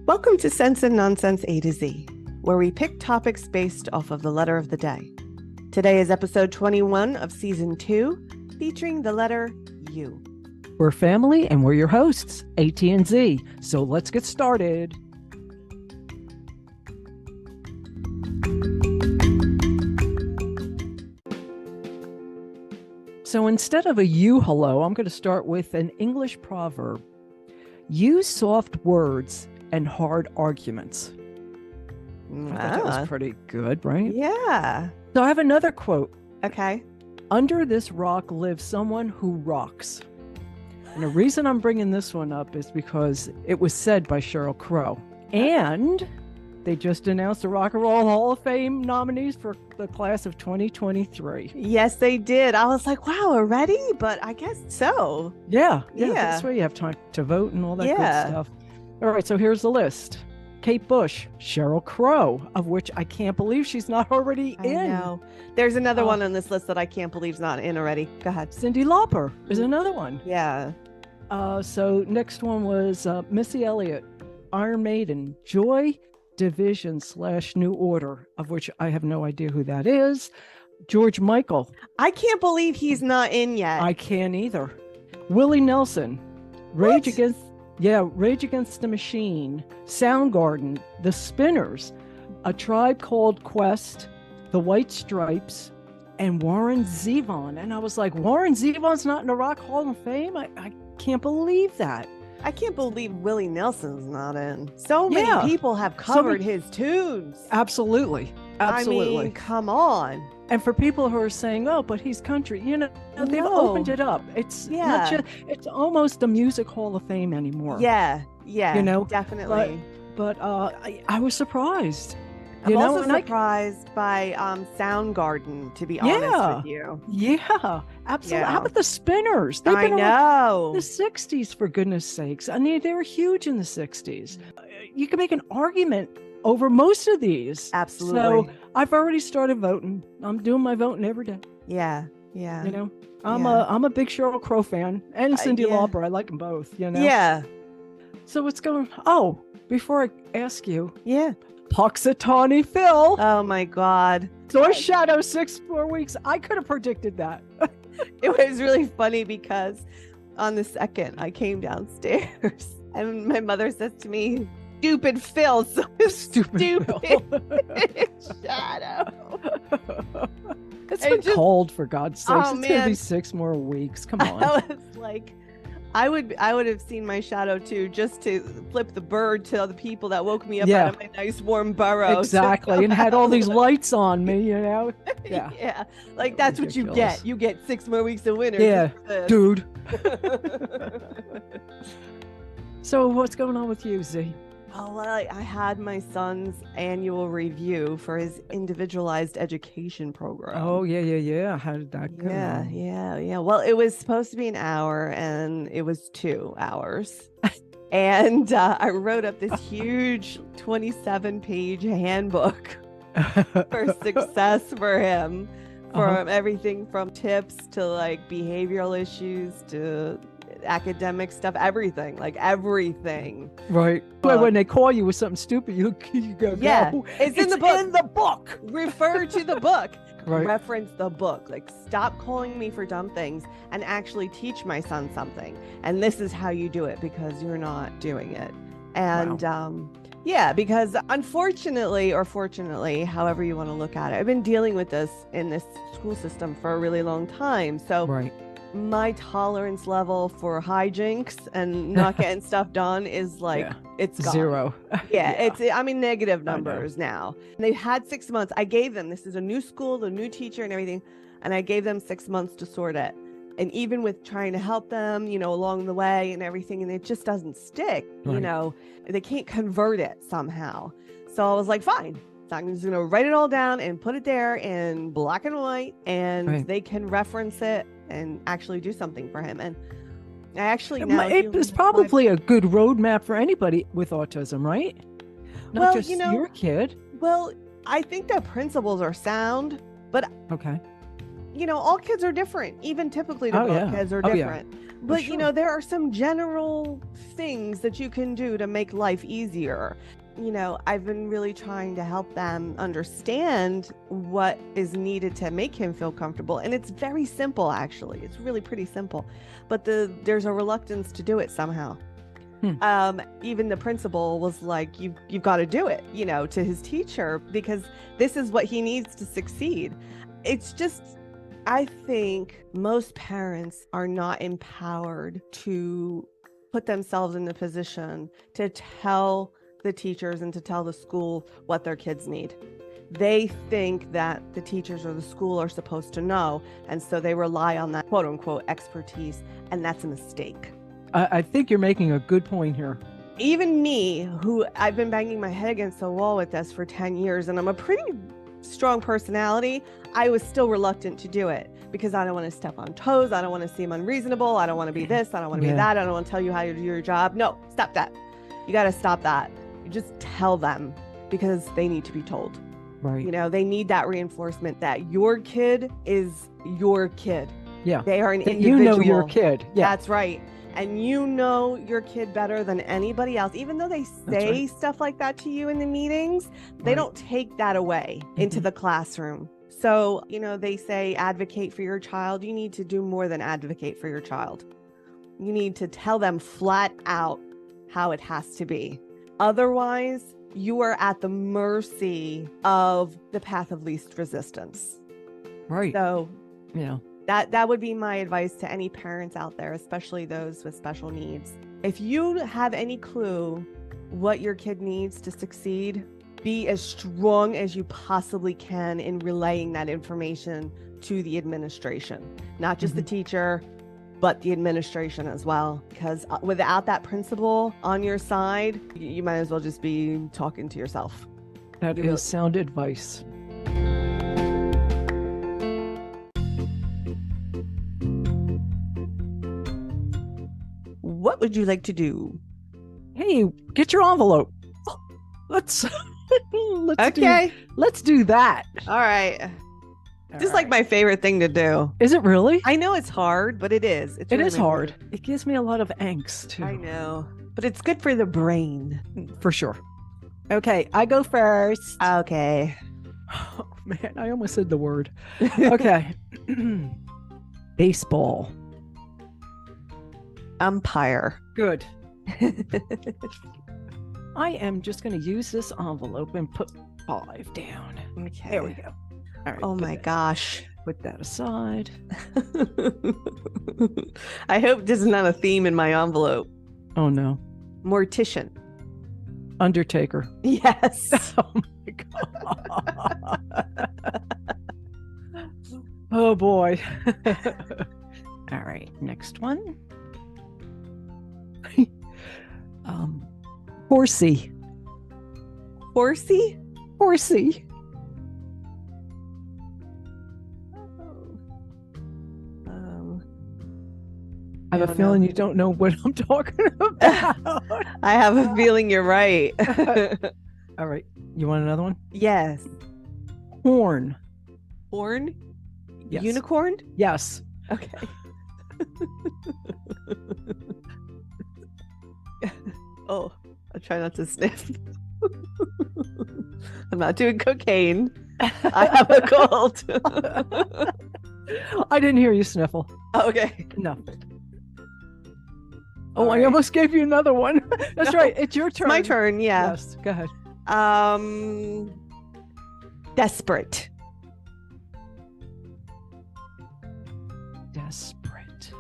Welcome to Sense and Nonsense A to Z, where we pick topics based off of the letter of the day. Today is episode 21 of season 2, featuring the letter U. We're family and we're your hosts, AT and Z. So let's get started. So instead of a you hello, I'm going to start with an English proverb. Use soft words and hard arguments. I thought that was pretty good, right? Yeah. So I have another quote. Okay. Under this rock lives someone who rocks. And the reason I'm bringing this one up is because it was said by Sheryl Crow. And they just announced the Rock and Roll Hall of Fame nominees for the class of 2023. Yes, they did. I was like, wow, already? But I guess so. Yeah. That's where you have time to vote and all that good stuff. All right, so here's the list. Kate Bush, Sheryl Crow, of which I can't believe she's not already in. I know. There's another one on this list that I can't believe is not in already. Go ahead. Cyndi Lauper is another one. Yeah. So next one was Missy Elliott, Iron Maiden, Joy Division / New Order, of which I have no idea who that is. George Michael. I can't believe he's not in yet. I can't either. Willie Nelson, Rage Against the Machine, Soundgarden, The Spinners, A Tribe Called Quest, The White Stripes, and Warren Zevon. And I was like, Warren Zevon's not in the Rock Hall of Fame? I can't believe that. I can't believe Willie Nelson's not in. So many people have covered his tunes. Absolutely. I mean, come on. And for people who are saying, oh, but he's country, they've opened it up. It's not just, it's almost a music hall of fame anymore. Yeah, definitely. But I was surprised. I'm also surprised by Soundgarden, to be honest with you. Yeah, absolutely. Yeah. How about the Spinners? They've been around in the 60s, for goodness sakes. I mean, they were huge in the 60s. You can make an argument over most of these. Absolutely. So I've already started voting. I'm doing my voting every day. Yeah. I'm a big Sheryl Crow fan, and Cyndi Lauper. I like them both. Yeah. So what's going? Oh, before I ask you. Yeah. Puxatawny Phil. Oh my God. Source Shadow 6 more weeks. I could have predicted that. It was really funny because on the second I came downstairs and my mother says to me, "Stupid Phil." So stupid Shadow. It's been cold, for God's sakes. It's gonna be 6 more weeks. Come on. I was like, I would have seen my shadow too, just to flip the bird to the people that woke me up out of my nice warm burrow. Exactly, and had all these lights on me, Yeah. Yeah. Like that's what you get. You get 6 more weeks of winter. Yeah, dude. So what's going on with you, Z? Oh, well, I had my son's annual review for his individualized education program. Oh, yeah. How did that go? Yeah. Well, it was supposed to be an hour, and it was 2 hours. And I wrote up this huge 27-page handbook for success for him, from everything from tips to like behavioral issues to academic stuff, everything. Right. When they call you with something stupid, you go, no, it's in the book. Refer to the book. Right. Reference the book. Like, stop calling me for dumb things and actually teach my son something. And this is how you do it, because you're not doing it. And because unfortunately, or fortunately, however you want to look at it, I've been dealing with this in this school system for a really long time. So my tolerance level for hijinks and not getting stuff done is like, it's gone. 0. It's negative numbers now. And they've had 6 months. I gave them, this is a new school, the new teacher and everything. And I gave them 6 months to sort it. And even with trying to help them, along the way and everything, and it just doesn't stick, they can't convert it somehow. So I was like, fine. So I'm just going to write it all down and put it there in black and white, and they can reference it and actually do something for him. And I actually now it's probably a good roadmap for anybody with autism, right? Not just your kid. Well, I think the principles are sound, but all kids are different. Even typically developed kids are different. But, sure. There are some general things that you can do to make life easier. I've been really trying to help them understand what is needed to make him feel comfortable. And it's very simple, actually. It's really pretty simple. But there's a reluctance to do it somehow. Even the principal was like, you've got to do it, to his teacher, because this is what he needs to succeed. It's just, I think most parents are not empowered to put themselves in the position to tell the teachers and to tell the school what their kids need. They think that the teachers or the school are supposed to know, and so they rely on that quote unquote expertise, and that's a mistake. I think you're making a good point here. Even me, who I've been banging my head against the wall with this for 10 years, and I'm a pretty strong personality, I was still reluctant to do it because I don't want to step on toes. I don't want to seem unreasonable. I don't want to be this. I don't want to be that. I don't want to tell you how to do your job. No, stop that. You got to stop that. You just tell them because they need to be told. Right. They need that reinforcement that your kid is your kid. Yeah. They are an individual. You know your kid. Yeah. That's right. And you know your kid better than anybody else. Even though they say stuff like that to you in the meetings, they don't take that away into the classroom. So, they say advocate for your child. You need to do more than advocate for your child. You need to tell them flat out how it has to be. Otherwise, you are at the mercy of the path of least resistance. Right. So, yeah. That would be my advice to any parents out there, especially those with special needs. If you have any clue what your kid needs to succeed, be as strong as you possibly can in relaying that information to the administration, not just the teacher, but the administration as well. Because without that principal on your side, you might as well just be talking to yourself. That is sound advice. What would you like to do? Hey, get your envelope. Let's okay. Let's do that. All right. This is like my favorite thing to do. Is it really? I know it's hard, but it is. It is hard. It gives me a lot of angst too. I know, but it's good for the brain. For sure. Okay, I go first. Okay. Oh man, I almost said the word. Okay. Baseball. Umpire. Good. I am just going to use this envelope and put 5 down. Okay. There we go. All right. Oh my gosh. Put that aside. I hope this is not a theme in my envelope. Oh no. Mortician. Undertaker. Yes. Oh my God. Oh boy. All right. Next one. Horsey. Horsey? Horsey. I have a feeling you don't know what I'm talking about. I have a feeling you're right. All right. You want another one? Yes. Horn. Horn? Yes. Unicorn? Yes. Okay. Oh, I'll try not to sniff. I'm not doing cocaine. I have a cold. I didn't hear you sniffle. Okay. No. Oh, I almost gave you another one. That's right. It's your turn. It's my turn, yeah. Yes, go ahead. Desperate. Desperate.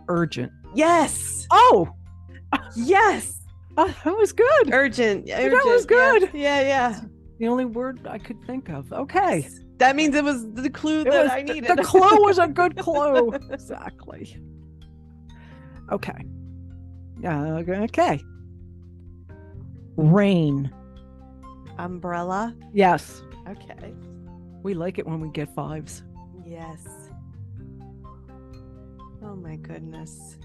Urgent. Yes. Oh! Yes. That was good. Urgent. That was good. Yeah. The only word I could think of. Okay. That means it was the clue that I needed. The clue was a good clue. Exactly. Okay. Okay. Rain. Umbrella. Yes. Okay. We like it when we get 5s. Yes. Oh my goodness.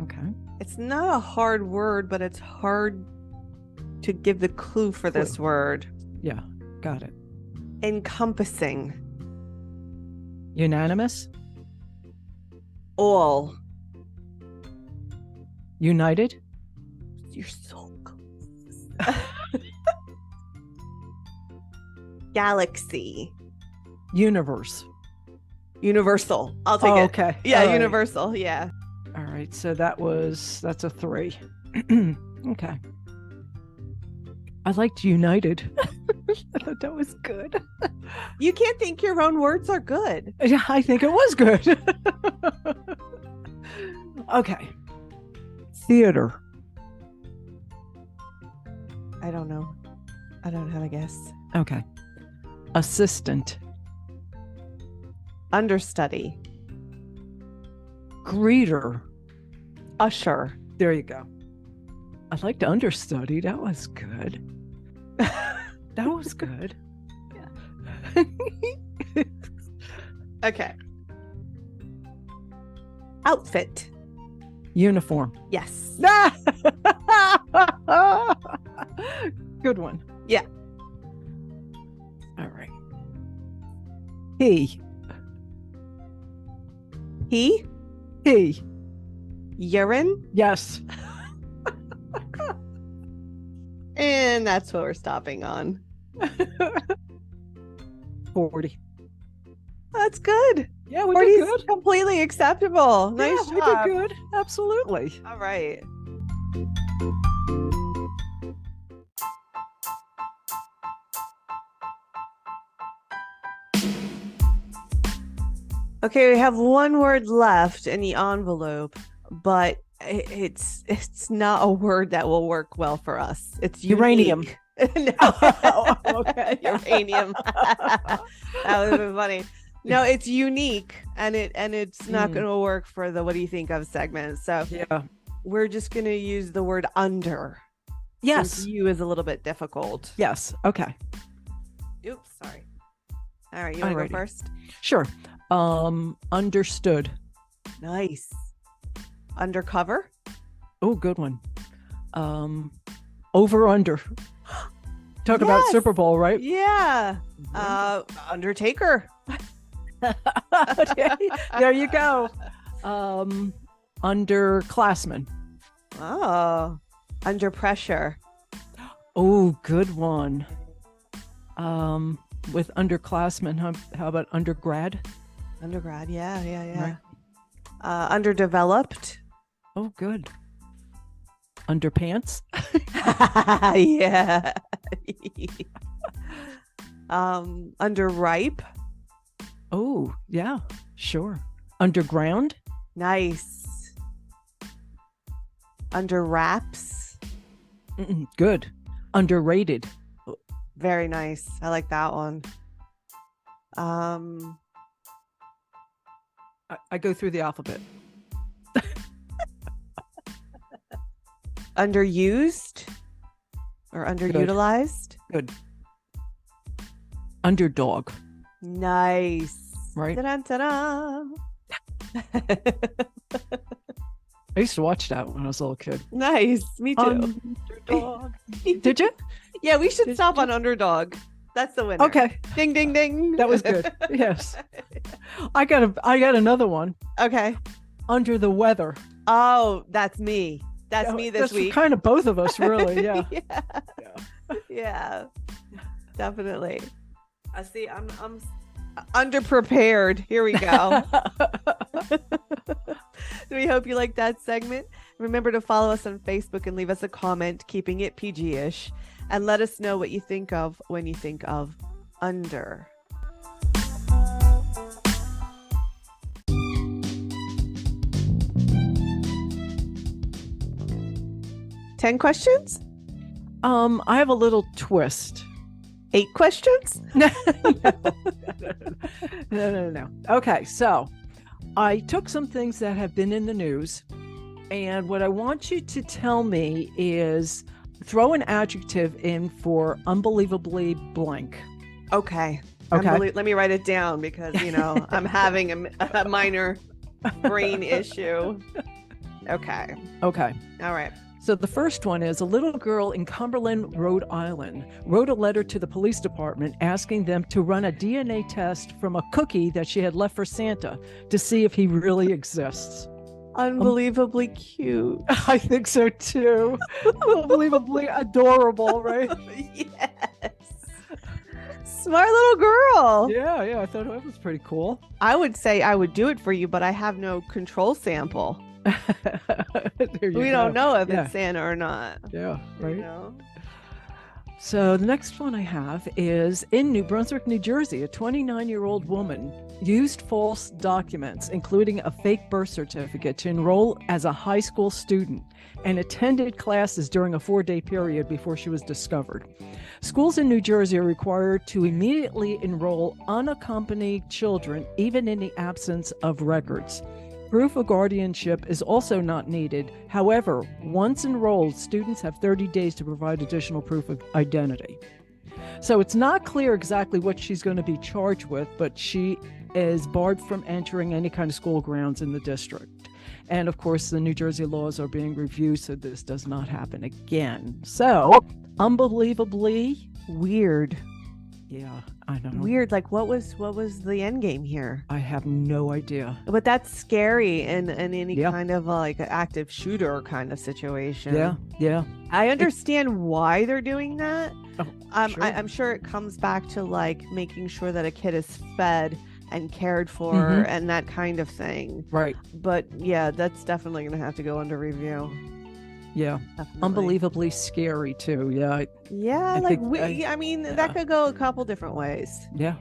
Okay. It's not a hard word, but it's hard to give the clue for this word. Yeah, got it. Encompassing. Unanimous. All. United. You're so close. Galaxy. Universe. Universal. I'll take it. Okay. Yeah, All right. universal. Yeah. All right. So that's a 3. Okay. I liked United. I thought that was good. You can't think your own words are good. Yeah, I think it was good. Okay. Theater. I don't know. I don't have a guess. Okay. Assistant. Understudy. Greeter. Usher. There you go. I liked understudy. That was good. That was good. Yeah. Okay. Outfit. Uniform. Yes. Good one. Yeah. All right. He. He. Urine. Yes. And that's what we're stopping on. 40. That's good. Yeah, we 40 did is good. completely acceptable. Nice Yeah, job. we did good. Absolutely. All right. Okay, we have one word left in the envelope, but it's not a word that will work well for us. It's Uranium. unique. No. Okay. Uranium. That would have been funny. No, it's unique, and it's not going to work for the "What do you think of" segment. So Yeah. we're just going to use the word under. Yes. Since you is a little bit difficult. Yes. Okay. Oops, sorry. All right, you want to Alrighty. go first? Sure. Understood. Nice. Undercover. Oh, good one. Over under. Talk about Yes. Super Bowl, right? Yeah. Undertaker. There you go. Underclassmen. Oh, under pressure. Oh, good one. With underclassmen, how about undergrad? Undergrad. Yeah. Right. Underdeveloped. Oh, good. Underpants. Yeah. Underripe. Oh, yeah, sure. Underground. Nice. Under wraps. Good. Underrated. Very nice. I like that one. I go through the alphabet. Underused or underutilized. Good. Underdog. Nice. Right. Ta-da. I used to watch that when I was a little kid. Nice. Me too. Underdog. Did you? Yeah, we should stop on underdog. That's the winner. Okay. Ding, ding, ding. That was good. Yes. I got another one. Okay. Under the weather. Oh, that's me. That's me this That's week. kind of both of us, really. Yeah. Yeah. Definitely. I see. I'm underprepared. Here we go. We hope you like that segment. Remember to follow us on Facebook and leave us a comment, keeping it PG-ish, and let us know what you think of when you think of under. Ten questions? I have a little twist. 8 questions? No. Okay, so I took some things that have been in the news, and what I want you to tell me is throw an adjective in for unbelievably blank. Okay. Okay. Let me write it down because, I'm having a minor brain issue. Okay. Okay. All right. So the first one is a little girl in Cumberland, Rhode Island, wrote a letter to the police department asking them to run a DNA test from a cookie that she had left for Santa to see if he really exists. Unbelievably cute. I think so too. Unbelievably adorable, right? Yes. Smart little girl. Yeah, I thought that was pretty cool. I would say I would do it for you, but I have no control sample. We don't know if it's Santa or not. Yeah, right. You know? So the next one I have is in New Brunswick, New Jersey, a 29-year-old woman used false documents, including a fake birth certificate, to enroll as a high school student and attended classes during a 4-day period before she was discovered. Schools in New Jersey are required to immediately enroll unaccompanied children, even in the absence of records. Proof of guardianship is also not needed. However, once enrolled, students have 30 days to provide additional proof of identity. So it's not clear exactly what she's going to be charged with, but she is barred from entering any kind of school grounds in the district. And of course, the New Jersey laws are being reviewed, so this does not happen again. So, unbelievably weird. Yeah, I know. Weird. Like, what was the end game here? I have no idea. But that's scary in any kind of like active shooter kind of situation. Yeah. I understand why they're doing that. Oh, sure. I'm sure it comes back to like making sure that a kid is fed and cared for and that kind of thing. Right. But yeah, that's definitely going to have to go under review. Yeah. Definitely. Unbelievably scary too. Yeah. I mean, that could go a couple different ways. Yeah.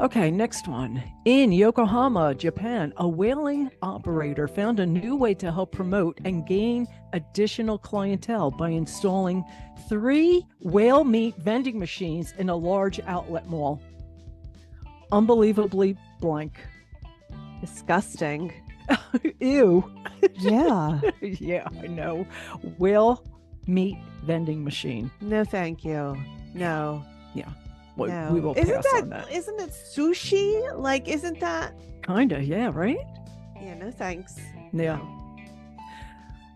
Okay, next one. In Yokohama, Japan, a whaling operator found a new way to help promote and gain additional clientele by installing 3 whale meat vending machines in a large outlet mall. Unbelievably blank. Disgusting. Ew. Yeah. Yeah, I know. Whale meat vending machine. No, thank you. No. Yeah. Well, no. We will pass on that. Isn't it sushi? Like, isn't that? Kinda, yeah, right? Yeah, no thanks. Yeah.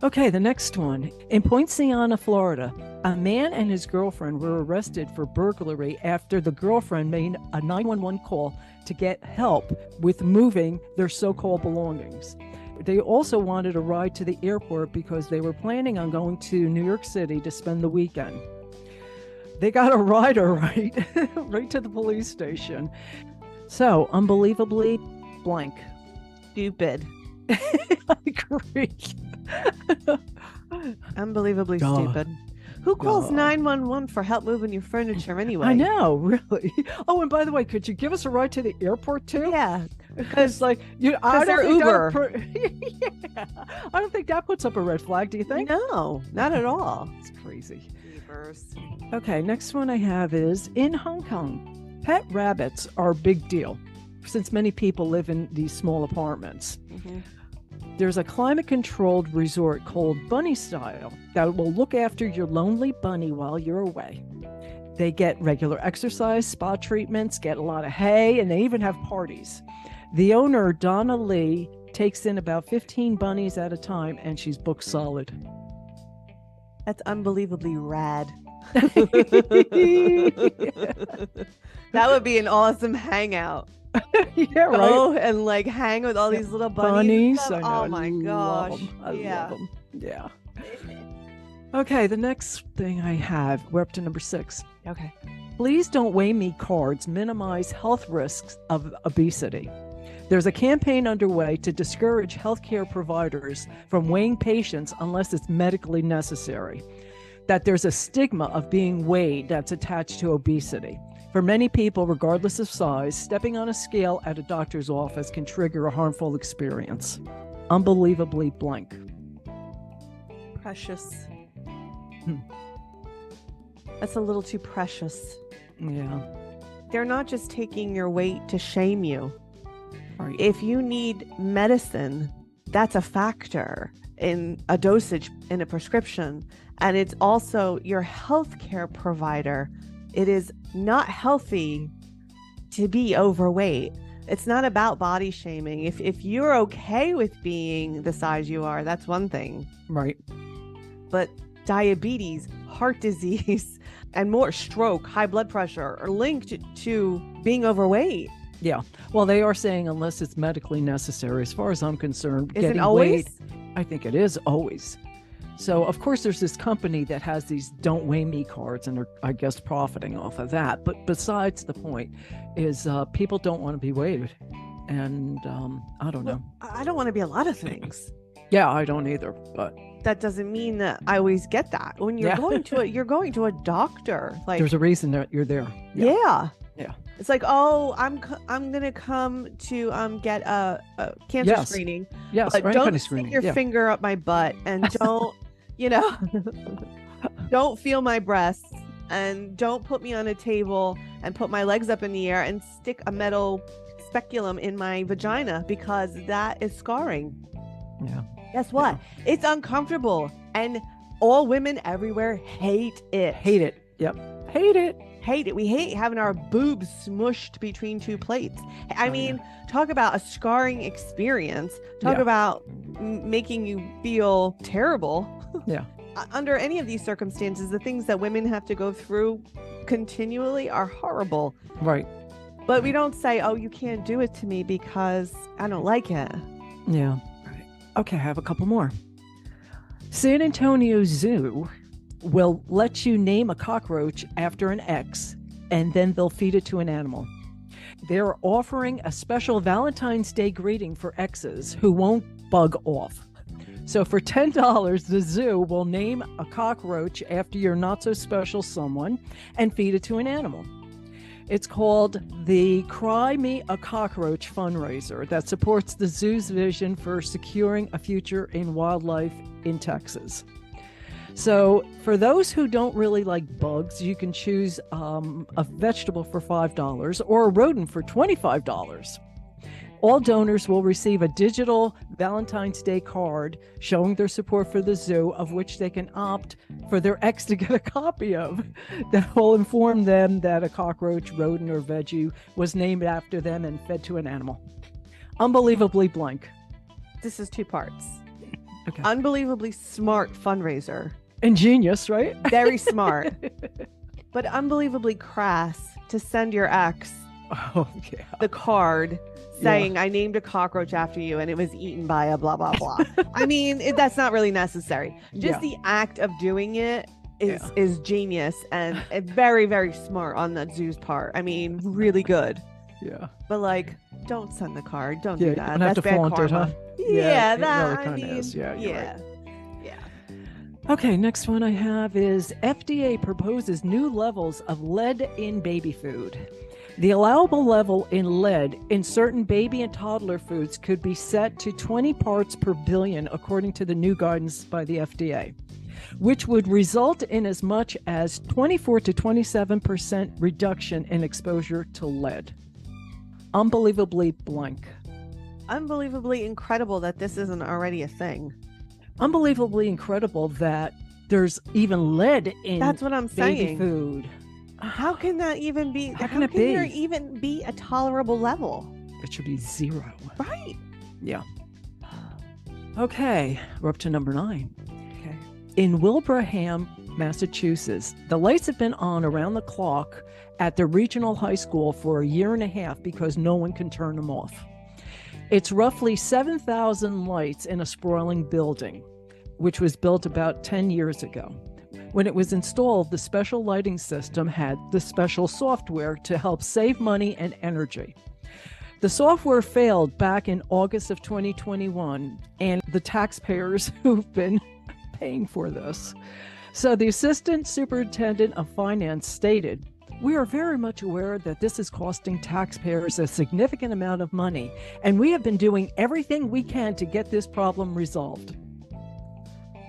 Okay, the next one. In Point Siena, Florida, a man and his girlfriend were arrested for burglary after the girlfriend made a 911 call to get help with moving their so-called belongings. They also wanted a ride to the airport because they were planning on going to New York City to spend the weekend. They got a ride, all right, right to the police station. So, unbelievably blank. Stupid. I agree. Unbelievably stupid. Who calls 911 for help moving your furniture anyway? I know, really. Oh, and by the way, could you give us a ride to the airport too? Yeah, because like I they're Uber. Yeah, I don't think that puts up a red flag. Do you think? No, not at all. It's crazy. Jeepers. Okay, next one I have is in Hong Kong. Pet rabbits are a big deal since many people live in these small apartments. There's a climate-controlled resort called Bunny Style that will look after your lonely bunny while you're away. They get regular exercise, spa treatments, get a lot of hay, and they even have parties. The owner, Donna Lee, takes in about 15 bunnies at a time, and she's booked solid. That's unbelievably rad. That would be an awesome hangout. Yeah, right. Go and like hang with all these little bunnies. I know, oh my gosh. I love them. Yeah. Okay, the next thing I have, we're up to number 6. Okay. Please don't weigh me cards minimize health risks of obesity. There's a campaign underway to discourage healthcare providers from weighing patients unless it's medically necessary. That there's a stigma of being weighed that's attached to obesity. For many people, regardless of size, stepping on a scale at a doctor's office can trigger a harmful experience. Unbelievably blank. Precious. That's a little too precious. Yeah. They're not just taking your weight to shame you. Right. If you need medicine, that's a factor in a dosage in a prescription. And it's also your healthcare provider. It is not healthy to be overweight. It's not about body shaming. If you're okay with being the size you are, that's one thing. Right. But diabetes, heart disease, and more, stroke, high blood pressure are linked to being overweight. Yeah. Well, they are saying unless it's medically necessary. As far as I'm concerned, Is it getting always? weight, I think it is always. So, of course, there's this company that has these don't weigh me cards, and they're, I guess, profiting off of that. But besides the point is people don't want to be weighed. And I don't know. I don't want to be a lot of things. Yeah, I don't either. But that doesn't mean that I always get that. When you're you're going to a doctor. Like, there's a reason that you're there. Yeah. Yeah. It's like, oh, I'm gonna come to get a cancer screening. Yes, but right, don't kind of stick screening. your finger up my butt, and don't don't feel my breasts, and don't put me on a table and put my legs up in the air and stick a metal speculum in my vagina, because that is scarring. Yeah. Guess what? Yeah. It's uncomfortable, and all women everywhere hate it. Hate it. Yep. Hate it. Hate it. We hate having our boobs smushed between two plates. I mean, talk about a scarring experience. Talk about making you feel terrible. Yeah. Under any of these circumstances, the things that women have to go through continually are horrible. Right. But we don't say, oh, you can't do it to me because I don't like it. Yeah. Right. Okay, I have a couple more. San Antonio Zoo will let you name a cockroach after an ex, and then they'll feed it to an animal. They're offering a special Valentine's Day greeting for exes who won't bug off. So for $10, the zoo will name a cockroach after your not-so-special someone and feed it to an animal. It's called the Cry Me a Cockroach fundraiser that supports the zoo's vision for securing a future in wildlife in Texas. So for those who don't really like bugs, you can choose a vegetable for $5 or a rodent for $25. All donors will receive a digital Valentine's Day card showing their support for the zoo, of which they can opt for their ex to get a copy of, that will inform them that a cockroach, rodent, or veggie was named after them and fed to an animal. Unbelievably blank. This is two parts. Okay. Unbelievably smart fundraiser. Ingenious, right? Very smart. But unbelievably crass to send your ex the card saying, I named a cockroach after you and it was eaten by a blah, blah, blah. I mean, that's not really necessary. Just the act of doing it is genius and very, very smart on the zoo's part. I mean, really good. Yeah. But like, don't send the card. Don't do that. That's bad karma. It, huh? Yeah, that really is. Yeah, yeah. Right. Okay, next one I have is FDA proposes new levels of lead in baby food. The allowable level in lead in certain baby and toddler foods could be set to 20 parts per billion, according to the new guidance by the FDA, which would result in as much as 24 to 27% reduction in exposure to lead. Unbelievably blank. Unbelievably incredible that this isn't already a thing. Unbelievably incredible that there's even lead in That's what I'm baby saying. food. How can that even be? How can there even be a tolerable level? It should be 0. Right. Yeah. Okay, we're up to number 9. Okay. In Wilbraham, Massachusetts, the lights have been on around the clock at the regional high school for a year and a half because no one can turn them off. It's roughly 7,000 lights in a sprawling building, which was built about 10 years ago. When it was installed, the special lighting system had the special software to help save money and energy. The software failed back in August of 2021, and the taxpayers who've been paying for this. So the assistant superintendent of finance stated, "We are very much aware that this is costing taxpayers a significant amount of money, and we have been doing everything we can to get this problem resolved."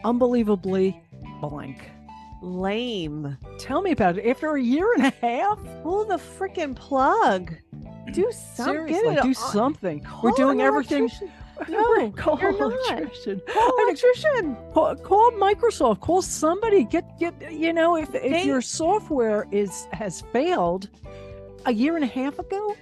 Unbelievably blank. Lame. Tell me about it. After a year and a half? Pull the freaking plug. Do something. Seriously, do something. We're doing everything. No, call you're an not. electrician. Call an electrician. Call Microsoft. Call somebody. Get. If your software has failed a year and a half ago,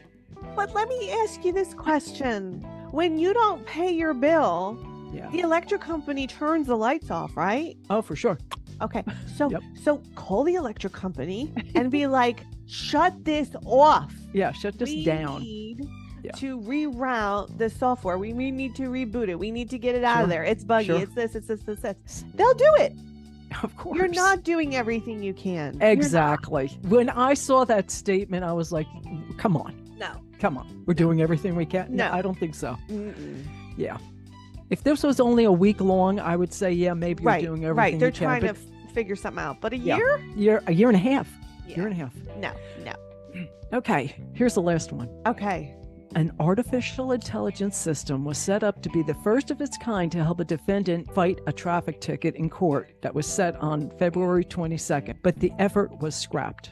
but let me ask you this question. When you don't pay your bill, Yeah. the electric company turns the lights off, right? Oh, for sure. Okay. So Yep. so call the electric company and be like, shut this off. Yeah, shut this We down. need Yeah. to reroute the software. We need to reboot it. We need to get it out of Sure. there. It's buggy. Sure. It's this. They'll do it. Of course. You're not doing everything you can. Exactly. When I saw that statement, I was like, come on. No. Come on. We're doing everything we can. No. I don't think so. Mm-mm. Yeah. If this was only a week long, I would say, yeah, maybe you're doing everything Right. They're you can, trying but to figure something out. But a Yeah. year? a year and a half. Yeah. Year and a half. No. Okay. Here's the last one. Okay. An artificial intelligence system was set up to be the first of its kind to help a defendant fight a traffic ticket in court that was set on February 22nd, but the effort was scrapped.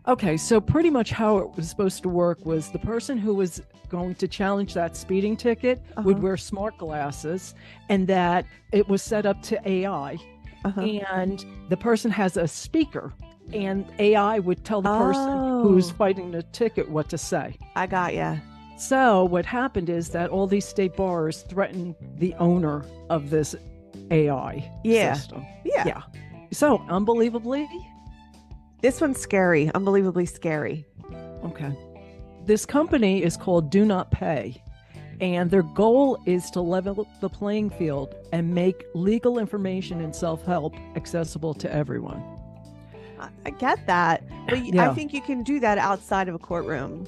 Okay, so pretty much how it was supposed to work was the person who was going to challenge that speeding ticket would Uh-huh. wear smart glasses, and that it was set up to AI, Uh-huh. and the person has a speaker, and AI would tell the person who's Oh. fighting the ticket what to say. I got ya. So what happened is that all these state bars threatened the owner of this AI Yeah. system. Yeah. Yeah. So unbelievably, This one's scary. Unbelievably scary. okay. This company is called Do Not Pay, and their goal is to level the playing field and make legal information and self-help accessible to everyone. I get that. But I Yeah. think you can do that outside of a courtroom.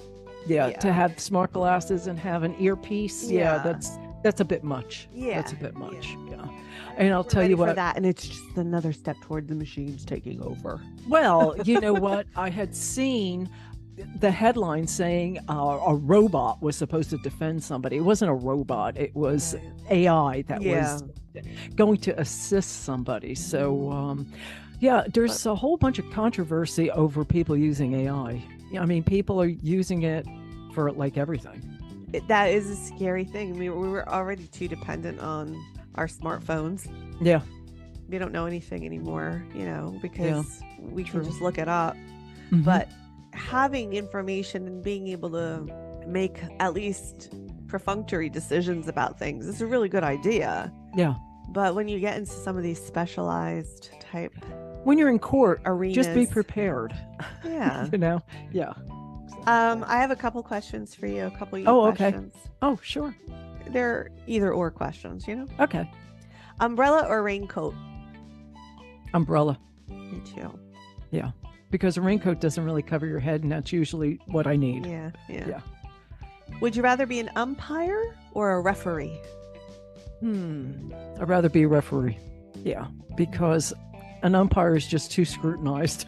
Yeah, Yeah. to have smart glasses and have an earpiece. Yeah. Yeah, that's a bit much. Yeah, That's a bit much. Yeah. And I'll We're tell ready you for what. that, and it's just another step toward the machines taking over. Well, you know what? I had seen the headline saying a robot was supposed to defend somebody. It wasn't a robot. It was AI that was going to assist somebody. So, yeah, there's a whole bunch of controversy over people using AI. I mean, people are using it for like everything. That is a scary thing. I mean, we were already too dependent on our smartphones. Yeah. We don't know anything anymore, because we True. can just look it up. Mhm. But having information and being able to make at least perfunctory decisions about things is a really good idea. Yeah. But when you get into some of these specialized type When you're in court, arenas, just be prepared. Yeah. Yeah. I have a couple questions for you. A couple of okay. questions. Oh, sure. They're either or questions, Okay. Umbrella or raincoat? Umbrella. Me too. Because a raincoat doesn't really cover your head, and that's usually what I need. Yeah. Would you rather be an umpire or a referee? I'd rather be a referee. Yeah, because an umpire is just too scrutinized.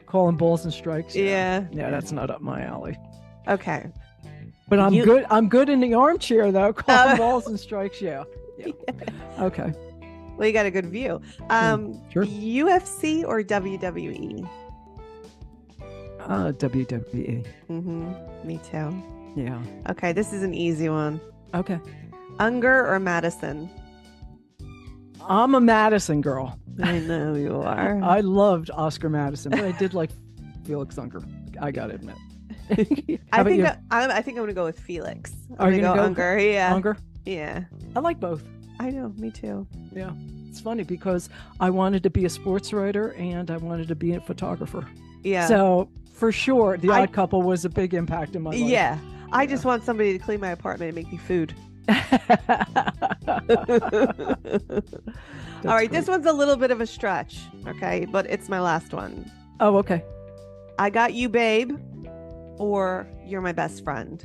Calling balls and strikes. Yeah. Yeah, that's not up my alley. Okay. But I'm You- good. I'm good in the armchair though, calling balls and strikes. Yeah. Okay. Well, you got a good view. Sure. UFC or WWE? WWE. Me too. Yeah. Okay, this is an easy one. Okay. Unger or Madison? I'm a Madison girl. I know you are. I loved Oscar Madison, but I did like Felix Unger. I gotta admit. How I about think you? I think I'm gonna go with Felix. Are you gonna gonna go Unger? Yeah. Unger? Yeah. I like both. I know. Me too. Yeah. It's funny because I wanted to be a sports writer and I wanted to be a photographer. Yeah. So for sure, The Odd Couple was a big impact in my life. Yeah. I just want somebody to clean my apartment and make me food. All right, this one's a little bit of a stretch, okay? But it's my last one. Oh, okay. I Got You, Babe, or You're My Best Friend.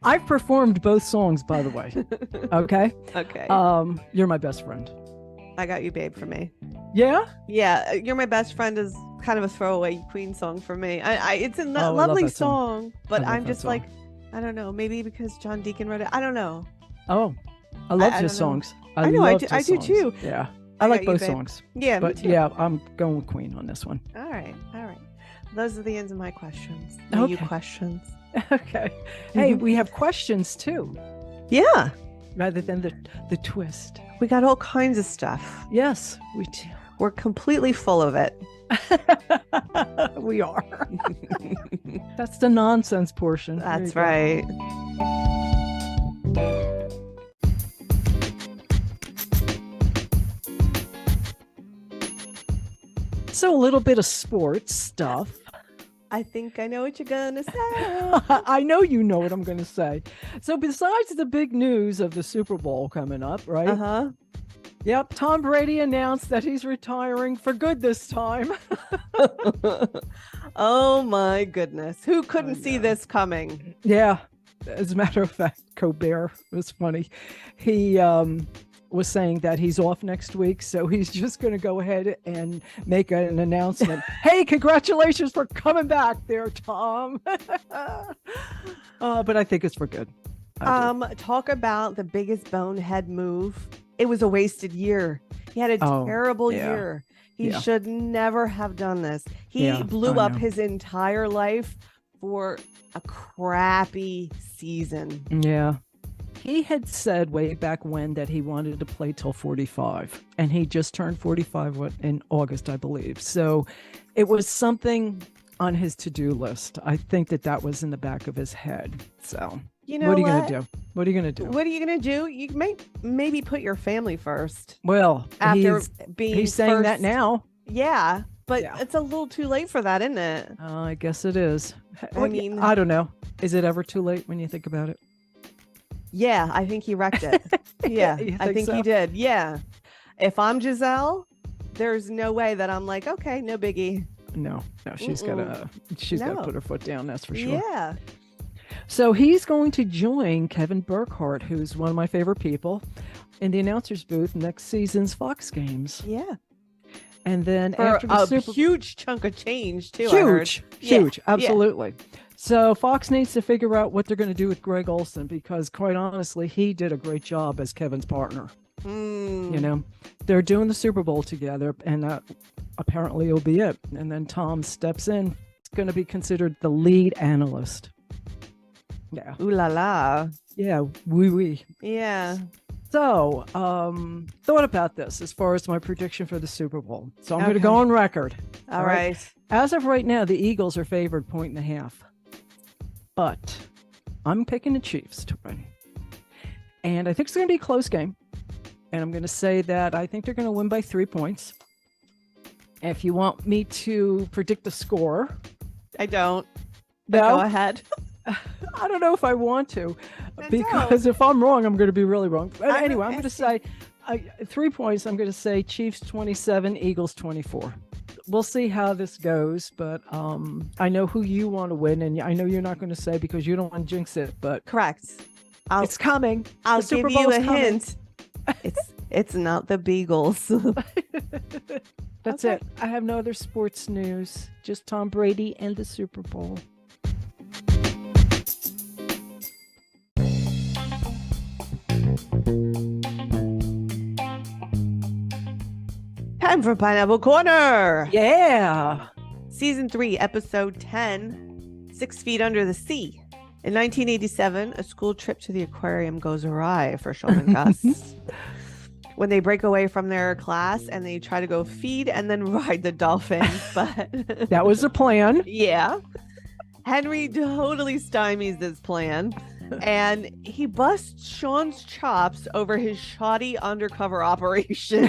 I've performed both songs, by the way. Okay. Okay. You're My Best Friend. I Got You, Babe for me. Yeah? Yeah, You're My Best Friend is kind of a throwaway Queen song for me. It's a I love lovely that song. but I love I'm that just song. like, I don't know, maybe because John Deacon wrote it. I don't know. Oh, I love I his don't know. songs. I know, I loved do- his I do songs. too. Yeah. I I like Got You, both Babe. songs. Yeah, But me too. yeah, I'm going with Queen on this one. All right. Those are the ends of my questions. You Okay. questions. Okay. Hey, we have questions too, Yeah, rather than the twist. we got all kinds of stuff. Yes, we do. We're completely full of it. We are. That's the nonsense portion. That's right. So a little bit of sports stuff. I think I know what you're going to say. I know you know what I'm going to say. So besides the big news of the Super Bowl coming up, right? Uh-huh. Yep, Tom Brady announced that he's retiring for good this time. Oh my goodness. Who couldn't see this coming? Yeah. As a matter of fact, Colbert was funny. He was saying that he's off next week, so he's just going to go ahead and make an announcement. Hey, congratulations for coming back there, Tom. But I think it's for good. Talk about the biggest bonehead move. It was a wasted year. He had a terrible year. He should never have done this. He blew up his entire life for a crappy season. Yeah. He had said way back when that he wanted to play till 45, and he just turned 45 in August, I believe. So it was something on his to-do list. I think that was in the back of his head. So you know what are you going to do? What are you going to do? What are you going to do? You may maybe put your family first. Well, after he's saying that now. Yeah, but it's a little too late for that, isn't it? I guess it is. I mean, I don't know. Is it ever too late when you think about it? Yeah, I think he wrecked it. Yeah, I think he did. Yeah. If I'm Giselle, there's no way that I'm like, okay, no biggie. No, she's gotta put her foot down, that's for sure. Yeah. So he's going to join Kevin Burkhardt, who's one of my favorite people, in the announcer's booth next season's Fox games. Yeah. And then for after the huge chunk of change too. Huge, absolutely. So Fox needs to figure out what they're going to do with Greg Olson, because quite honestly, he did a great job as Kevin's partner. You know, they're doing the Super Bowl together, and that apparently will be it. And then Tom steps in. It's going to be considered the lead analyst. Yeah. Ooh la la. Yeah. Oui. Yeah. So, thought about this as far as my prediction for the Super Bowl. So I'm going to go on record. All right. As of right now, the Eagles are favored 1.5. But I'm picking the Chiefs to win. And I think it's going to be a close game. And I'm going to say that I think they're going to win by 3 points. If you want me to predict the score. I don't. No? Go ahead. I don't know if I want to. Because if I'm wrong, I'm going to be really wrong. But anyway, I'm going to say 3 points. I'm going to say Chiefs 27, Eagles 24. We'll see how this goes, but I know who you want to win, and I know you're not going to say because you don't want to jinx it, but correct. It's coming. I'll give you a hint. It's not the Beagles. That's it. I have no other sports news. Just Tom Brady and the Super Bowl. Time for Pineapple Corner. Yeah. Season 3, episode 10, 6 Feet Under the Sea. In 1987, a school trip to the aquarium goes awry for Sean and Gus. When they break away from their class and they try to go feed and then ride the dolphins. But that was the plan. Yeah. Henry totally stymies this plan. And he busts Sean's chops over his shoddy undercover operation.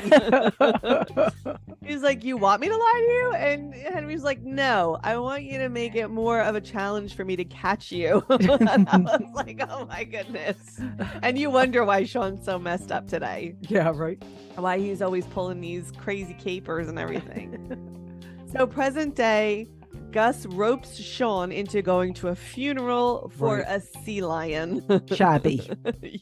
He's like, you want me to lie to you? And Henry's like, no, I want you to make it more of a challenge for me to catch you. And I was like, oh my goodness. And you wonder why Sean's so messed up today. Yeah, right. Why he's always pulling these crazy capers and everything. So present day, Gus ropes Sean into going to a funeral for a sea lion. Shabby.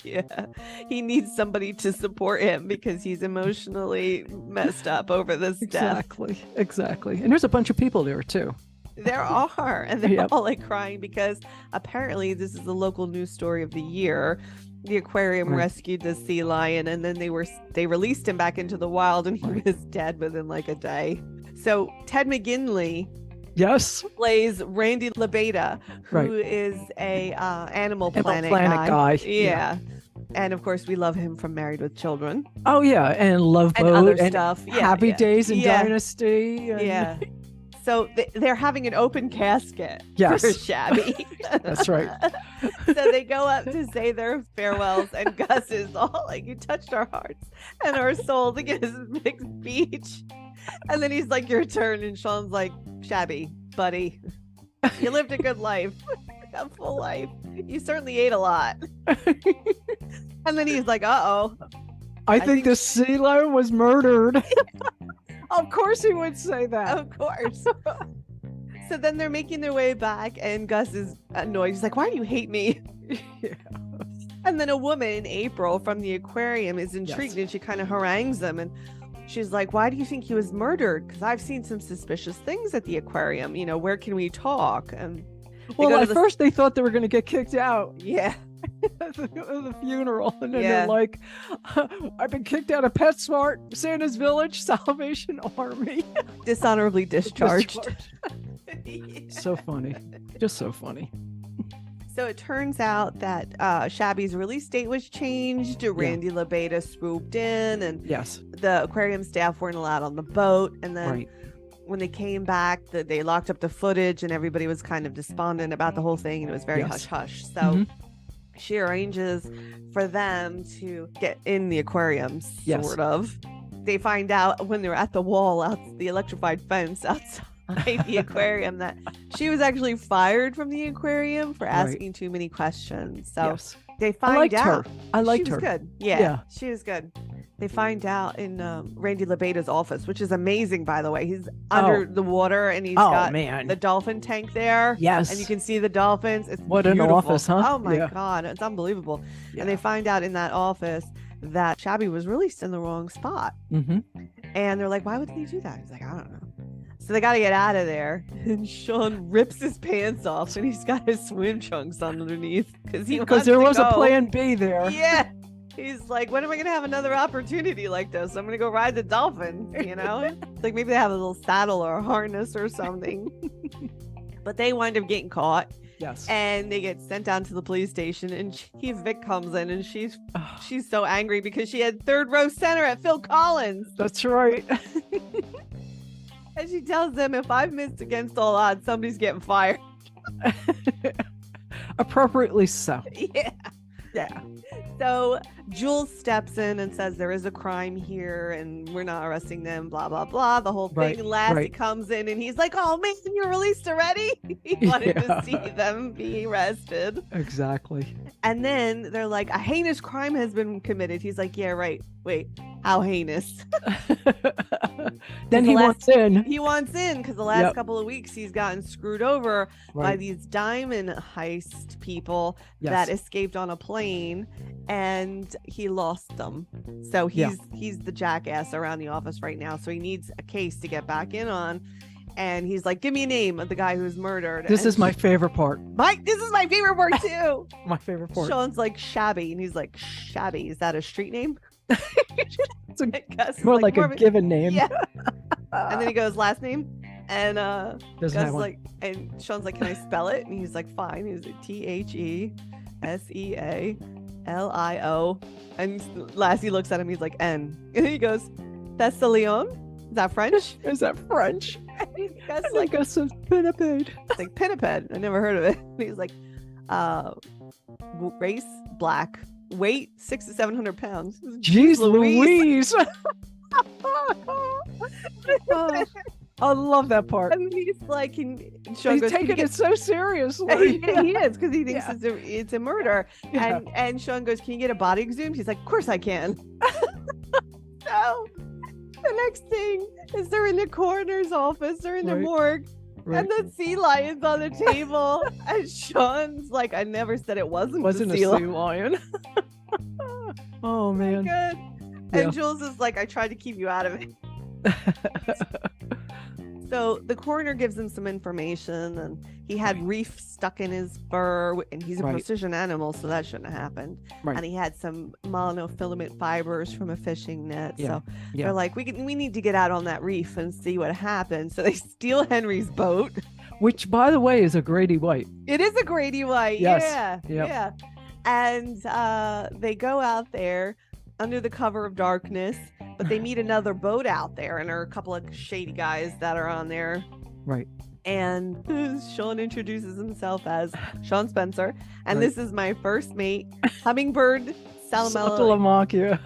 Yeah. He needs somebody to support him because he's emotionally messed up over this death. Exactly. And there's a bunch of people there too. There are. And they're all like crying because apparently this is the local news story of the year. The aquarium rescued the sea lion, and then they released him back into the wild, and he was dead within like a day. So Ted McGinley plays Randy LaBeta, who is a Animal Planet guy. Yeah. And of course, we love him from Married with Children Oh yeah, and Love and Boat other and stuff. Yeah, Happy yeah. Days and Yeah. Dynasty. And... Yeah. So they're having an open casket Yes. for Shabby. That's right. So they go up to say their farewells, and Gus is all like, "You touched our hearts and our souls." He gives this big speech, and then he's like, "Your turn." And Sean's like, "Shabby, buddy, you lived a good life, a full life. You certainly ate a lot." And then he's like, "Uh-oh." I think the sea lion was murdered. Of course he would say that. Of course. So then they're making their way back, and Gus is annoyed. He's like, "Why do you hate me?" Yeah. And then a woman, April, from the aquarium is intrigued, Yes. and she kind of harangues him. And she's like, "Why do you think he was murdered? Because I've seen some suspicious things at the aquarium. You know, where can we talk?" And Well, go to at the- first they thought they were going to get kicked out yeah. at the funeral. And then Yeah. they're like, I've been kicked out of PetSmart, Santa's Village, Salvation Army. Dishonorably discharged. So funny. Just so funny. So it turns out that Shabby's release date was changed. Randy LaBeta swooped in, and Yes. the aquarium staff weren't allowed on the boat. And then Right. when they came back, they locked up the footage, and everybody was kind of despondent about the whole thing, and it was very Yes. hush hush. So Mhm. she arranges for them to get in the aquarium, Yes. sort of. They find out when they're at the wall, out the electrified fence outside the aquarium, that she was actually fired from the aquarium for asking too many questions. So Yes. they I find liked out her. I liked she was her. good. Yeah, Yeah. she was good. They find out in Randy LaBeta's office, which is amazing, by the way. He's under the water, and he's Oh, got man. the dolphin tank there. Yes. And you can see the dolphins. It's What an beautiful. office, huh? Oh my Yeah. God, it's unbelievable. Yeah. And they find out in that office that Shabby was released in the wrong spot. Mm-hmm. And they're like, "Why would he do that?" He's like, "I don't know." So they got to get out of there. And Sean rips his pants off, and he's got his swim trunks underneath Because there was a plan B there. Yeah. He's like, "When am I going to have another opportunity like this? I'm going to go ride the dolphin." You know, it's like maybe they have a little saddle or a harness or something. But they wind up getting caught, Yes. and they get sent down to the police station. And Chief Vic comes in, and she's so angry because she had third row center at Phil Collins. That's right. And she tells them, "If I've missed against all odds, somebody's getting fired." Appropriately so. Yeah. Yeah. So Jules steps in and says there is a crime here and we're not arresting them, blah, blah, blah. The whole thing. Right, And Lassie right. comes in and he's like, "Oh, man, you're released already?" He wanted Yeah. to see them be arrested. Exactly. And then they're like, "A heinous crime has been committed." He's like, "Yeah, right. Wait, how heinous?" Then The he last- wants in. He wants in because the last Yep. couple of weeks he's gotten screwed over by Right. these diamond heist people Yes. that escaped on a plane, and he lost them. So Yeah. he's the jackass around the office right now. So he needs a case to get back in on. And he's like, "Give me a name of the guy who was murdered." This And is my favorite part. this is my favorite part too. My favorite part. Sean's like, "Shabby," and he's like, "Shabby, is that a street name?" It's a, And Gus is more like more a of given name. Yeah. And then he goes, "Last name," and Doesn't Gus have is one. like, and Sean's like, "Can I spell it?" And he's like, "Fine." He's like, THESEALIO. And Lassie looks at him. He's like, "N." And he goes, "That's the Leon? Is that French?" Is that French? Gus I is like, think I said Pinnipede. it's like Pinniped. I never heard of it. And he's like, "Race black, weight 600 to 700 pounds." Jeez Louise. Louise. Oh, I love that part. And he's like, Sean He's goes, "Can you taking get-" it so seriously. he is, because he thinks Yeah. it's a murder. Yeah. And Sean goes, "Can you get a body exhumed?" He's like, "Of course I can." So the next thing is they're in the coroner's office, they're in the Right. morgue, Right. and the sea lion's on the table. And Sean's like, "I never said it wasn't Wasn't the a sea sea lion." lion. Oh man. Good. Yeah. And Jules is like, "I tried to keep you out of it." So the coroner gives him some information, and he had reef stuck in his fur, and he's a Right. precision animal, so that shouldn't have happened. Right. And he had some monofilament fibers from a fishing net. Yeah, So yeah. they're like, we need to get out on that reef and see what happens. So they steal Henry's boat. Which, by the way, is a Grady White. It is a Grady White. Yes. Yeah. Yep. Yeah. And they go out there under the cover of darkness, but they meet another boat out there, and there are a couple of shady guys that are on there. Right. And Sean introduces himself as Sean Spencer, and this is my first mate, Hummingbird Salamakia.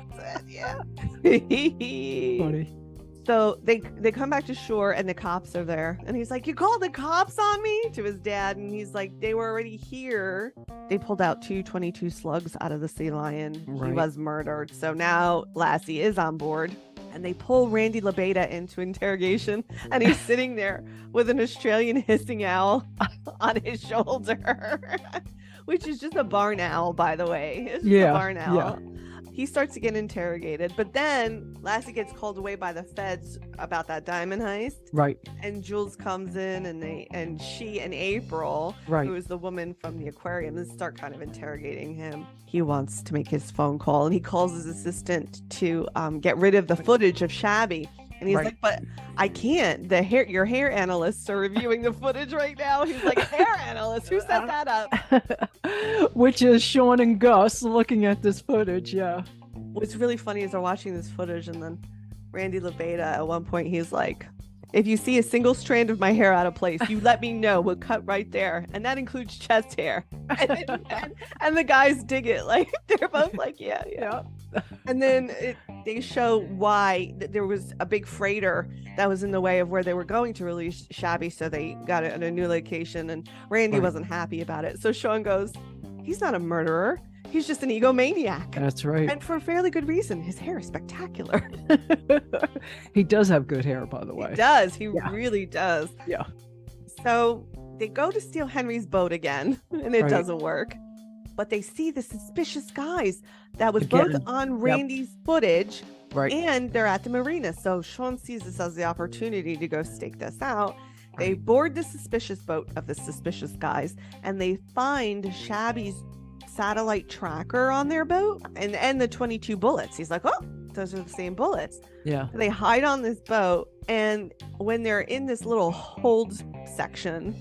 Yeah. Funny. So they come back to shore, and the cops are there, and he's like, "You called the cops on me?" to his dad, and he's like, "They were already here. They pulled out 222 slugs out of the sea lion. He was murdered." So now Lassie is on board, and they pull Randy LaBeta into interrogation, and he's sitting there with an Australian hissing owl on his shoulder, which is just a barn owl, by the way. It's just a barn owl. Yeah. He starts to get interrogated, but then Lassie gets called away by the feds about that diamond heist. Right. And Jules comes in, and she and April, who is the woman from the aquarium, they start kind of interrogating him. He wants to make his phone call, and he calls his assistant to get rid of the footage of Shabby. And he's like, "But I can't. Your hair analysts are reviewing the footage right now." He's like, "Hair analysts? Who set that up?" Which is Sean and Gus looking at this footage. Yeah. What's really funny is they're watching this footage, and then Randy LaBeta at one point, he's like, "If you see a single strand of my hair out of place, you let me know. We'll cut right there, and that includes chest hair." And the guys dig it. Like, they're both like, yeah. And then they show why there was a big freighter that was in the way of where they were going to release Shabby, so they got it at a new location, and Randy wasn't happy about it. So Sean goes, "He's not a murderer. He's just an egomaniac." That's right. And for a fairly good reason. His hair is spectacular. He does have good hair, by the way. He does. He really does. Yeah. So they go to steal Henry's boat again, and it doesn't work. But they see the suspicious guys that was both on Randy's footage, and they're at the marina. So Sean sees this as the opportunity to go stake this out. They board the suspicious boat of the suspicious guys, and they find Shabby's satellite tracker on their boat and the 22 bullets. He's like, "Oh, those are the same bullets." Yeah. So they hide on this boat, and when they're in this little hold section,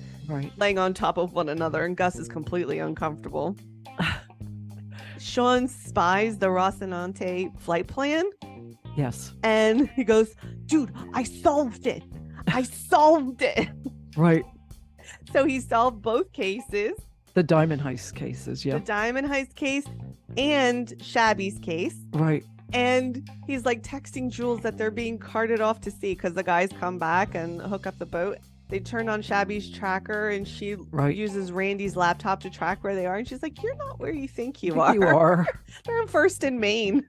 laying on top of one another, and Gus is completely uncomfortable, Sean spies the Rocinante flight plan. Yes. And he goes, "Dude, I solved it. I solved it." Right. So he solved both cases. The diamond heist cases, The diamond heist case and Shabby's case. Right. And he's like texting Jules that they're being carted off to sea because the guys come back and hook up the boat. They turn on Shabby's tracker, and she uses Randy's laptop to track where they are. And she's like, "You're not where you think you are. You are." They're first in Maine.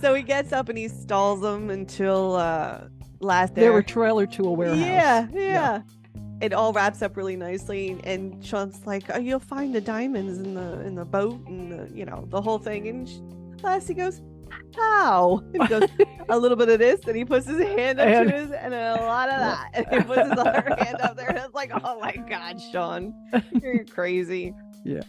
So he gets up and he stalls them until last they were trailered to a warehouse. Yeah. It all wraps up really nicely, and Sean's like, "Oh, you'll find the diamonds in the boat, and the whole thing." And Lassie goes, "How?" And he goes, "A little bit of this," and he puts his hand up to his, and a lot of that, and he puts his other hand up there, and it's like, "Oh my God, Sean, you're crazy." Yeah.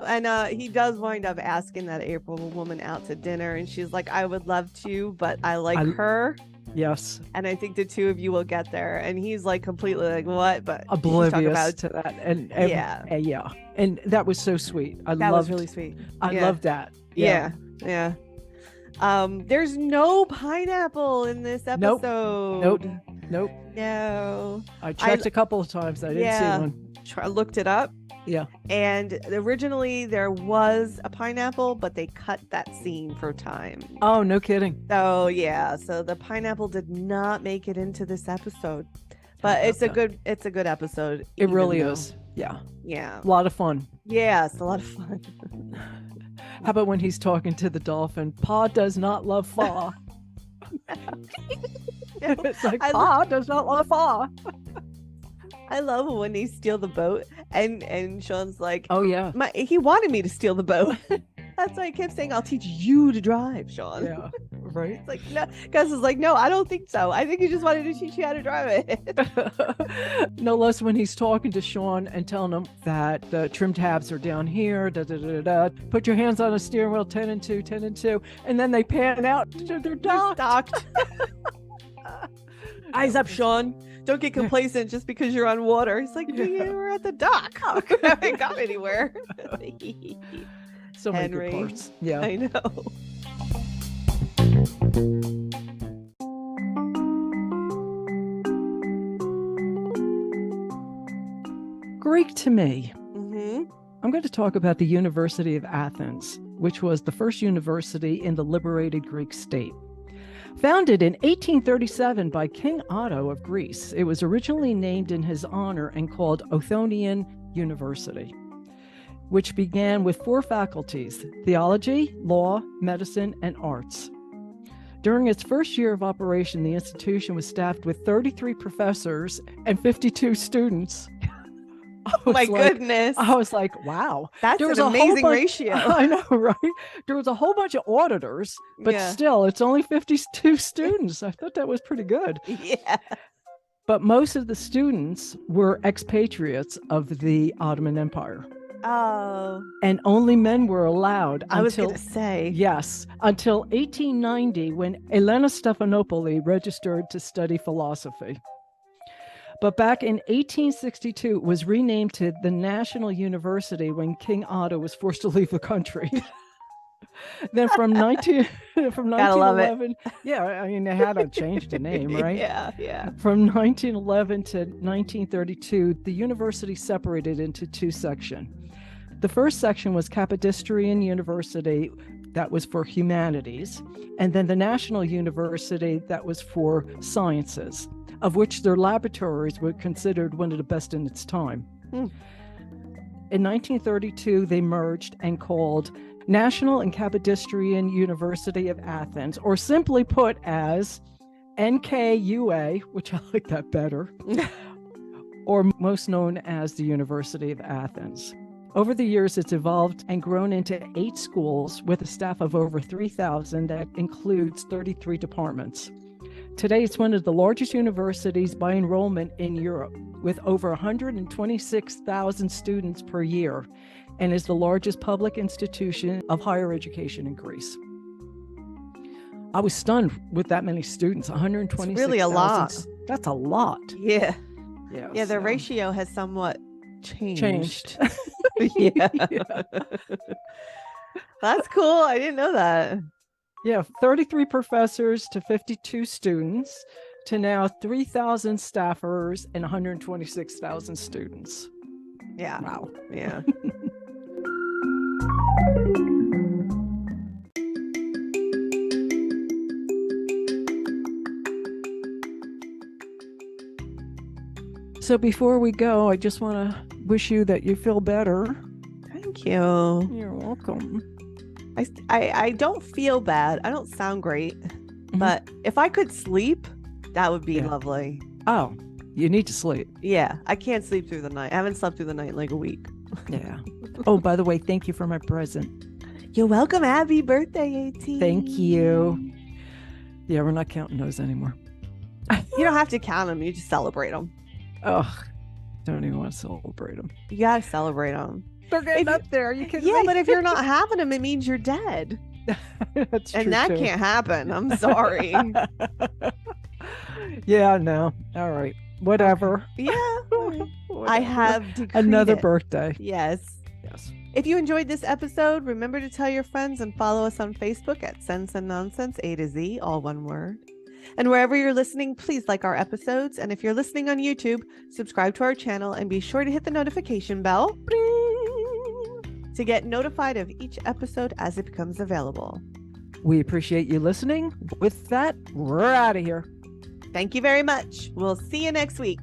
And he does wind up asking that April woman out to dinner, and she's like, "I would love to, but I like her." Yes. And I think the two of you will get there. And he's like completely like, "What?" But oblivious to that. And yeah. And that was so sweet. That was really sweet. I loved that. Yeah. There's no pineapple in this episode. Nope. No. I checked a couple of times. I didn't see one. I looked it up. Yeah. And originally there was a pineapple, but they cut that scene for time. Oh, no kidding. So so the pineapple did not make it into this episode. But it's a good episode. It really is. Yeah. Yeah. A lot of fun. Yeah, it's a lot of fun. How about when he's talking to the dolphin? Pa does not love Fa. It's like, Pa does not love Fa. I love when they steal the boat, and Sean's like, "Oh yeah, he wanted me to steal the boat." That's why I kept saying, "I'll teach you to drive, Sean." Yeah, right. It's like, no. Gus is like, "No, I don't think so. I think he just wanted to teach you how to drive it." No less when he's talking to Sean and telling him that the trim tabs are down here. Put your hands on the steering wheel, 10 and 2, 10 and 2, and then they pan out. They're docked. Eyes up, Sean. Don't get complacent just because you're on water. It's like, you were at the dock. I haven't got anywhere. So many Henry. good parts. Yeah. I know. Greek to me. Mm-hmm. I'm going to talk about the University of Athens, which was the first university in the liberated Greek state. Founded in 1837 by King Otto of Greece, it was originally named in his honor and called Othonian University, which began with 4 faculties: theology, law, medicine, and arts. During its first year of operation, the institution was staffed with 33 professors and 52 students. Oh my goodness. I was like, wow. That's an amazing ratio. I know, right? There was a whole bunch of auditors, but still, it's only 52 students. I thought that was pretty good. Yeah. But most of the students were expatriates of the Ottoman Empire. Oh. And only men were allowed I was going to say. Yes, until 1890, when Elena Stephanopoulou registered to study philosophy. But back in 1862, it was renamed to the National University when King Otto was forced to leave the country. Then from 1911, yeah, I mean, they had to change the name, right? Yeah. From 1911 to 1932, the university separated into 2 sections. The first section was Kapodistrian University, that was for humanities, and then the National University, that was for sciences, of which their laboratories were considered one of the best in its time. In 1932, they merged and called National and Kapodistrian University of Athens, or simply put as NKUA, which I like that better, or most known as the University of Athens. Over the years, it's evolved and grown into 8 schools with a staff of over 3,000 that includes 33 departments. Today, it's one of the largest universities by enrollment in Europe, with over 126,000 students per year, and is the largest public institution of higher education in Greece. I was stunned with that many students, 126,000. It's really a lot. That's a lot. Yeah. Yeah, the ratio has somewhat changed. Yeah. That's cool. I didn't know that. Yeah, 33 professors to 52 students to now 3,000 staffers and 126,000 students. Yeah. Wow. Yeah. So before we go, I just want to wish you that you feel better. Thank you. You're welcome. I don't feel bad. I don't sound great, but if I could sleep, that would be lovely. Oh, you need to sleep. Yeah, I can't sleep through the night. I haven't slept through the night in like a week. Yeah. Oh, by the way, thank you for my present. You're welcome. Happy birthday, AT. Thank you. Yeah, we're not counting those anymore. You don't have to count them. You just celebrate them. Oh, don't even want to celebrate them. You gotta celebrate them. They're getting up there. You can. Yeah, but if you're not having them, it means you're dead. That's true. And that can't happen. I'm sorry. Yeah, no. All right. Whatever. Yeah. Whatever. I have decreed another it. birthday. Yes. Yes. If you enjoyed this episode, remember to tell your friends and follow us on Facebook at Sense and Nonsense, A to Z, all one word. And wherever you're listening, please like our episodes. And if you're listening on YouTube, subscribe to our channel and be sure to hit the notification bell to get notified of each episode as it becomes available. We appreciate you listening. With that, we're out of here. Thank you very much. We'll see you next week.